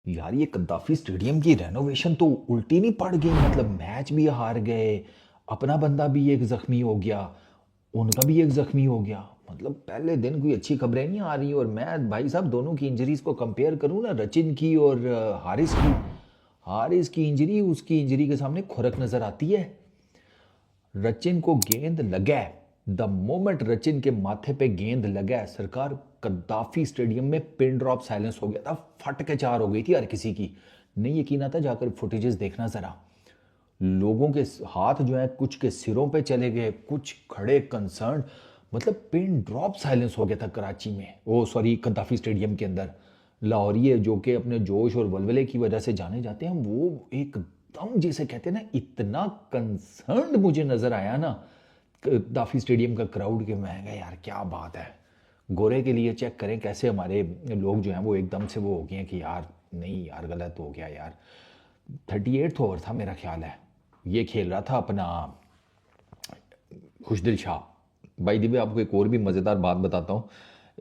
यार ये कद्दाफी स्टेडियम की रेनोवेशन तो उल्टी नहीं पड़ गई। मतलब मैच भी हार गए, अपना बंदा भी एक जख्मी हो गया, उनका भी एक जख्मी हो गया। मतलब पहले दिन कोई अच्छी खबरें नहीं आ रही। और मैं भाई साहब दोनों की इंजरीज को कंपेयर करूँ ना, रचिन की और हारिस की इंजरी उसकी इंजरी के सामने खुरक नजर आती है। रचिन को गेंद लगा, द मोमेंट रचिन के माथे पे गेंद लगा सरकार, कद्दाफी स्टेडियम में पिन ड्रॉप साइलेंस हो गया था। फट के चार हो गई थी हर किसी की। नहीं यकीन आता, जाकर फुटेजेस देखना जरा। लोगों के हाथ जो है कुछ के सिरों पे चले गए, कुछ खड़े कंसर्न। मतलब पिन ड्रॉप साइलेंस हो गया था कराची में, ओ सॉरी कद्दाफी स्टेडियम के अंदर। लाहौरिये जो कि अपने जोश और वलवले की वजह से जाने जाते हैं, वो एकदम जिसे कहते हैं ना, इतना कंसर्न मुझे नजर आया ना कद्दाफी स्टेडियम का क्राउड के। मैं कहा यार क्या बात है। गोरे के लिए चेक करें कैसे हमारे लोग जो हैं वो एकदम से वो हो गए हैं कि यार नहीं यार गलत हो गया यार। 38th ओवर था मेरा ख्याल है, ये खेल रहा था अपना खुशदिल शाह। भाई दिव्य आपको एक और भी मज़ेदार बात बताता हूँ।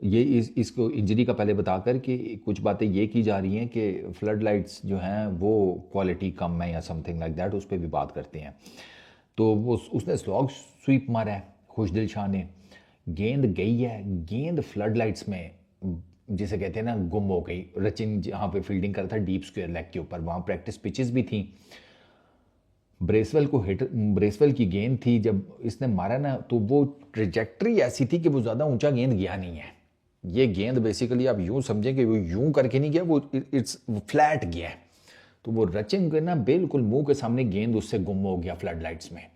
ये इसको इंजरी का पहले बताकर कि कुछ बातें ये की जा रही हैं कि फ्लड लाइट्स जो हैं वो क्वालिटी कम है या समथिंग लाइक दैट, उस पर भी बात करते हैं। तो वो उसने स्लॉग स्वीप मारा है खुशदिल शाह ने, गेंद गई है, गेंद फ्लड लाइट्स में जिसे कहते हैं ना गुम हो गई। रचिन जहाँ पे फील्डिंग कर रहा था डीप स्क्वायर लेग के ऊपर, वहाँ प्रैक्टिस पिचेस भी थी। ब्रेसवेल की गेंद थी, जब इसने मारा ना तो वो ट्रिजेक्ट्री ऐसी थी कि वो ज़्यादा ऊंचा गेंद गया नहीं है। ये गेंद बेसिकली आप यूं समझें कि वो यूं करके नहीं गया, वो इट्स फ्लैट गया है। तो वो रचिन के ना बिल्कुल मुंह के सामने गेंद उससे गुम हो गया फ्लड लाइट्स में।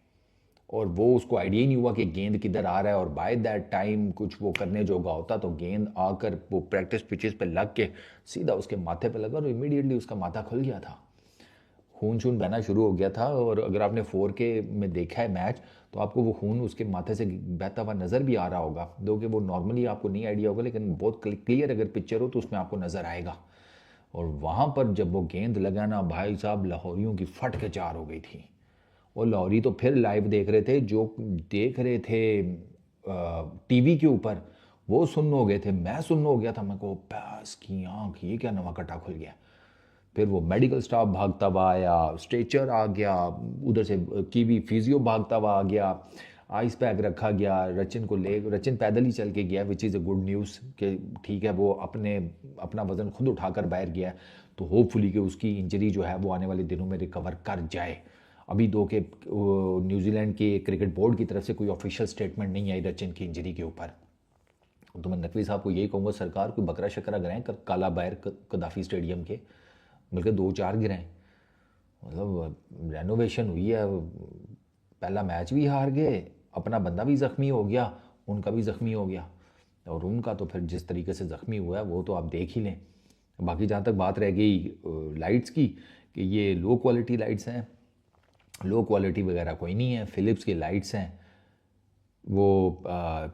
और वो उसको आइडिया ही नहीं हुआ कि गेंद किधर आ रहा है। और बाय दैट टाइम कुछ वो करने जोगा होता तो गेंद आकर वो प्रैक्टिस पिचेस पे लग के सीधा उसके माथे पे लगा और इमीडिएटली उसका माथा खुल गया था, खून शून बहना शुरू हो गया था। और अगर आपने 4K में देखा है मैच तो आपको वो खून उसके माथे से बहता हुआ नज़र भी आ रहा होगा, दो कि वो नॉर्मली आपको नहीं आइडिया होगा, लेकिन बहुत क्लियर अगर पिक्चर हो तो उसमें आपको नज़र आएगा। और वहाँ पर जब वो गेंद लगाना भाई साहब, लाहौरियों की फट के चार हो गई थी। और लाहौरी तो फिर लाइव देख रहे थे, जो देख रहे थे टीवी के ऊपर वो सुन्न हो गए थे। मैं सुन्न हो गया था, मैं को प्यास की आँख, ये क्या नवा कटा खुल गया। फिर वो मेडिकल स्टाफ भागता हुआ आया, स्ट्रेचर आ गया, उधर से कीवी फिजियो भागता हुआ आ गया, आइस पैक रखा गया। रचिन पैदल ही चल के गया, which is a good news कि ठीक है वो अपना वज़न खुद उठाकर बाहर गया। तो होपफुली कि उसकी इंजरी जो है वो आने वाले दिनों में रिकवर कर जाए। अभी दो के न्यूजीलैंड के क्रिकेट बोर्ड की तरफ से कोई ऑफिशियल स्टेटमेंट नहीं आई रचिन की इंजरी के ऊपर। तो मैं नकवी साहब को यही कहूँगा, सरकार कोई बकरा शकरा गिराएं काला बाहर कदाफी स्टेडियम के, बल्कि 2-4 गिराएं। मतलब रेनोवेशन हुई है, पहला मैच भी हार गए, अपना बंदा भी ज़ख्मी हो गया, उनका भी ज़ख्मी हो गया। और उनका तो फिर जिस तरीके से ज़ख्मी हुआ है वो तो आप देख ही लें। बाकी जहाँ तक बात रह गई लाइट्स की, कि ये लो क्वालिटी लाइट्स हैं, लो क्वालिटी वगैरह कोई नहीं है। फ़िलिप्स की लाइट्स हैं, वो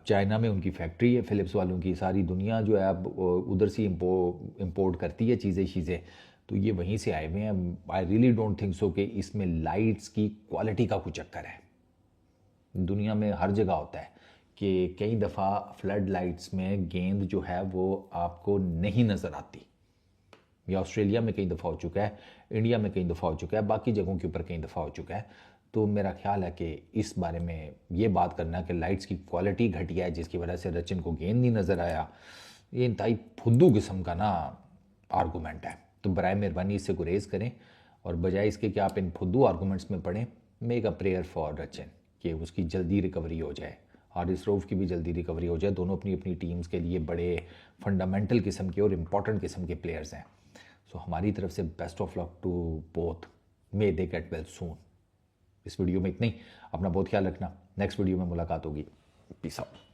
चाइना में उनकी फैक्ट्री है फ़िलिप्स वालों की। सारी दुनिया जो है अब उधर से इंपोर्ट करती है चीज़ें, तो ये वहीं से आए हुए हैं। I really don't think so कि इसमें लाइट्स की क्वालिटी का कोई चक्कर है। दुनिया में हर जगह होता है कि कई दफ़ा फ्लड लाइट्स में गेंद जो है वो आपको नहीं नज़र आती। या ऑस्ट्रेलिया में कई दफ़ा हो चुका है, इंडिया में कई दफ़ा हो चुका है, बाकी जगहों के ऊपर कई दफ़ा हो चुका है। तो मेरा ख्याल है कि इस बारे में ये बात करना कि लाइट्स की क्वालिटी घटिया है जिसकी वजह से रचिन को गेंद नहीं नज़र आया, ये इंतहाई फुद्दू किस्म का ना आर्गूमेंट है। तो बराए मेहरबानी इससे गुरेज करें, और बजाय इसके कि आप इन फुद्दू आर्गूमेंट्स में पढ़ें, make a prayer for Rachin कि उसकी जल्दी रिकवरी हो जाए, हारिस रऊफ़ की भी जल्दी रिकवरी हो जाए। दोनों अपनी अपनी टीम्स के लिए बड़े फंडामेंटल किस्म के और इम्पॉर्टेंट किस्म के प्लेयर्स हैं। सो हमारी तरफ से best of luck to both, may they get well soon. इस वीडियो में इतना ही, अपना बहुत ख्याल रखना, नेक्स्ट वीडियो में मुलाकात होगी। Peace out.